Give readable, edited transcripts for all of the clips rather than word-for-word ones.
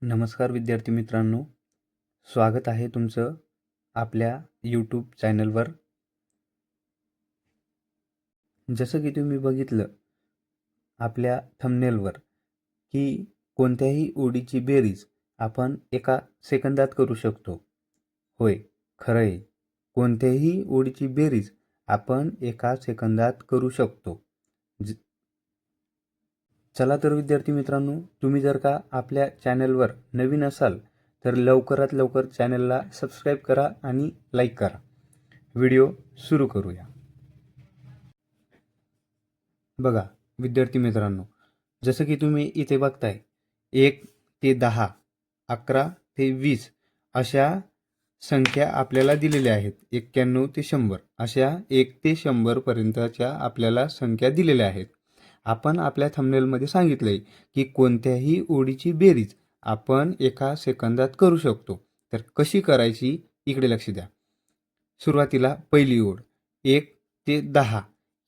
नमस्कार विद्यार्थी मित्रांनो, स्वागत आहे तुमचं आपल्या यूट्यूब चॅनलवर. जसं की तुम्ही बघितलं आपल्या थंबनेलवर की कोणत्याही ओळीची बेरीज आपण एका सेकंदात करू शकतो. होय, खरं आहे. कोणत्याही ओळीची बेरीज आपण एका सेकंदात करू शकतो. चला तर विद्यार्थी मित्रांनो, तुम्ही जर का आपल्या चॅनलवर नवीन असाल तर लवकरात लवकर चॅनलला सबस्क्राईब करा आणि लाईक करा. व्हिडिओ सुरू करूया. बघा विद्यार्थी मित्रांनो, जसं की तुम्ही इथे बघताय 1 ते 10, 11 ते 20 अशा संख्या आपल्याला दिलेल्या आहेत. 91 ते 100 अशा 1 ते 100 पर्यंतच्या आपल्याला संख्या दिलेल्या आहेत. आपण आपल्या थंबनेलमध्ये सांगितलंय की कोणत्याही ओळीची बेरीज आपण एका सेकंदात करू शकतो. तर कशी करायची इकडे लक्ष द्या. सुरुवातीला पहिली ओळ 1 ते 10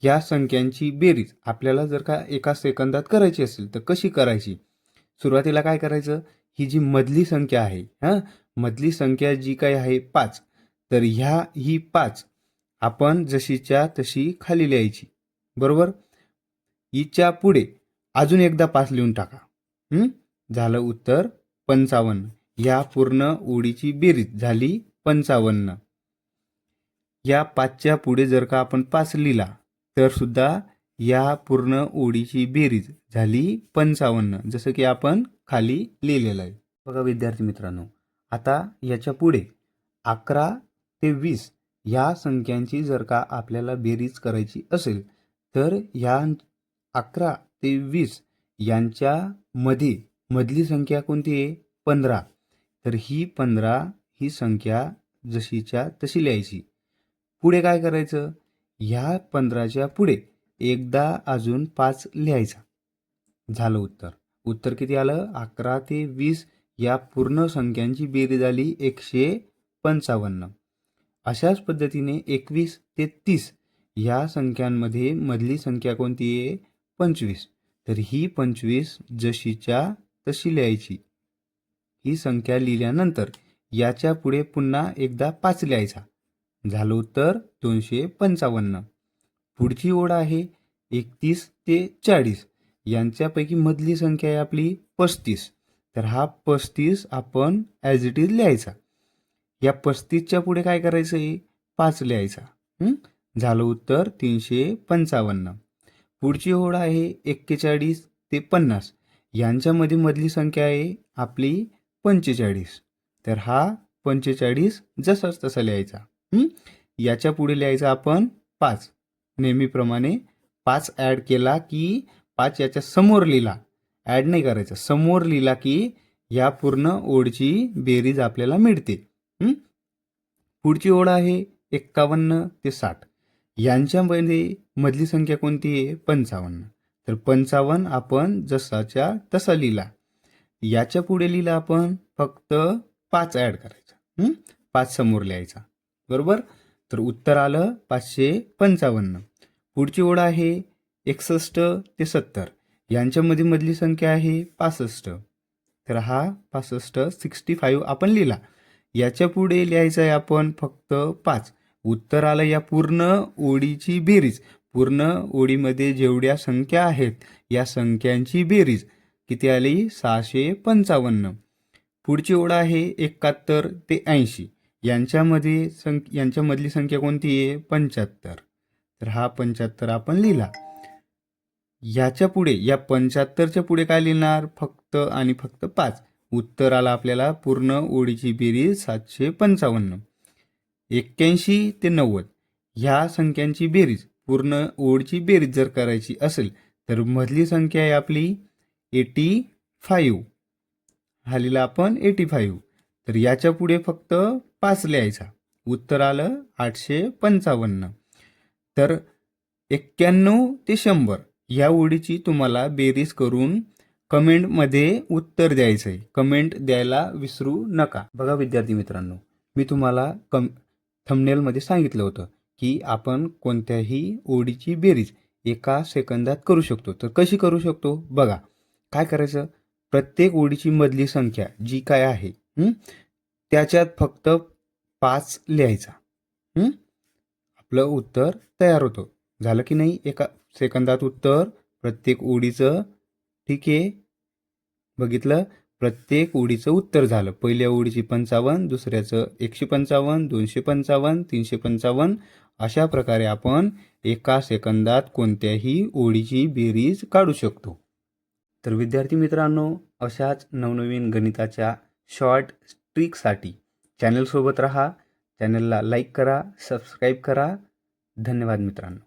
या संख्यांची बेरीज आपल्याला जर का एका सेकंदात करायची असेल तर कशी करायची. सुरुवातीला काय करायचं, ही जी मधली संख्या आहे मधली संख्या जी काही आहे 5, तर ही 5 आपण जशीच्या तशी खाली लिहायची. बरोबर. हिच्या पुढे अजून एकदा 5 लिहून टाका. झालं उत्तर 55. या पूर्ण ओळीची बेरीज झाली 55. या 5च्या पुढे जर का आपण 5 लिहिला तर सुद्धा या पूर्ण ओळीची बेरीज झाली 55, जसं की आपण खाली लिहिलेलं आहे. बघा विद्यार्थी मित्रांनो, आता याच्या पुढे 11 ते 20 या संख्यांची जर का आपल्याला बेरीज करायची असेल तर या 11 ते 20 यांच्या मध्ये मधली संख्या कोणती आहे, 15. तर ही 15 ही संख्या जशीच्या तशी लिहायची. पुढे काय करायचं, ह्या 15च्या पुढे एकदा अजून 5 लिहायचा. झालं उत्तर. उत्तर किती आलं, 11 ते 20 या पूर्ण संख्यांची बेरीज झाली 155. अशाच पद्धतीने 21 ते 30 या संख्यांमध्ये मधली संख्या कोणती आहे, 25. तर ही 25 जशीच्या तशी लिहायची. ही संख्या लिहिल्यानंतर याच्या पुढे पुन्हा एकदा 5 लिहायचा. झालं उत्तर 255. पुढची ओळ आहे 31 ते 40 यांच्यापैकी मधली संख्या आहे आपली 35. तर हा 35 आपण ॲज इट इज लिहायचा. या 35च्या पुढे काय करायचं आहे, 5 लिहायचा. झालं उत्तर 355. पुढची ओळ आहे 41 ते 50 यांच्यामध्ये मधली संख्या आहे आपली 45. तर हा 45 जसाच तसा लिहायचा. याच्या पुढे लिहायचा आपण 5. नेहमीप्रमाणे 5 ॲड केला की 5 याच्या समोर लिहिला, ॲड नाही करायचा, समोर लिहिला की या पूर्ण ओळची बेरीज आपल्याला मिळते. पुढची ओळ आहे 51 ते 60 यांच्यामध्ये मधली संख्या कोणती आहे, 55. तर 55 आपण जसाच्या तसा लिहिला. याच्या पुढे लिहिला आपण फक्त 5 ॲड करायचा, 5 समोर लिहायचा. बरोबर. तर उत्तर आलं 555. पुढची ओळ आहे 61 ते 70 यांच्यामध्ये मधली संख्या आहे 65. तर हा 65 आपण लिहिला. याच्या पुढे लिहायचं आहे आपण फक्त 5. उत्तर आलं या पूर्ण ओळीची बेरीज. पूर्ण ओळीमध्ये जेवढ्या संख्या आहेत या संख्यांची बेरीज किती आली, 655. पुढची ओळ आहे 71 ते 80 यांच्यामधली संख्या कोणती आहे, 75. तर हा 75 आपण लिहिला. याच्या पुढे या 75च्या पुढे काय लिहिणार, फक्त आणि फक्त 5. उत्तर आला आपल्याला पूर्ण ओळीची बेरीज 755. 81 ते 90 ह्या संख्यांची बेरीज, पूर्ण ओळीची बेरीज जर करायची असेल तर मधली संख्या आहे आपली 85. हा लिहिला आपण 85. तर याच्या पुढे फक्त 5 लिहायचा. उत्तर आलं 855. तर 91 ते 100 या ओळीची तुम्हाला बेरीज करून कमेंटमध्ये उत्तर द्यायचं आहे. कमेंट द्यायला विसरू नका. बघा विद्यार्थी मित्रांनो, मी तुम्हाला थंबनेलमध्ये सांगितलं होतं की आपण कोणत्याही ओळीची बेरीज एका सेकंदात करू शकतो. तर कशी करू शकतो बघा. काय करायचं, प्रत्येक ओळीची मधली संख्या जी काय आहे त्याच्यात फक्त 5 लिहायचा. आपलं उत्तर तयार होतं. झालं की नाही? एका सेकंदात उत्तर प्रत्येक ओळीचं. ठीक आहे, बघितलं, प्रत्येक ओळीचं उत्तर झालं. पहिल्या ओळीची 55, दुसऱ्याचं 155, 255, 355. अशा प्रकारे आपण एका सेकंदात कोणत्याही ओळीची बेरीज काढू शकतो. तर विद्यार्थी मित्रांनो, अशाच नवनवीन गणिताच्या शॉर्ट ट्रिकसाठी चॅनलसोबत राहा. चॅनलला लाईक करा, सबस्क्राईब करा. धन्यवाद मित्रांनो.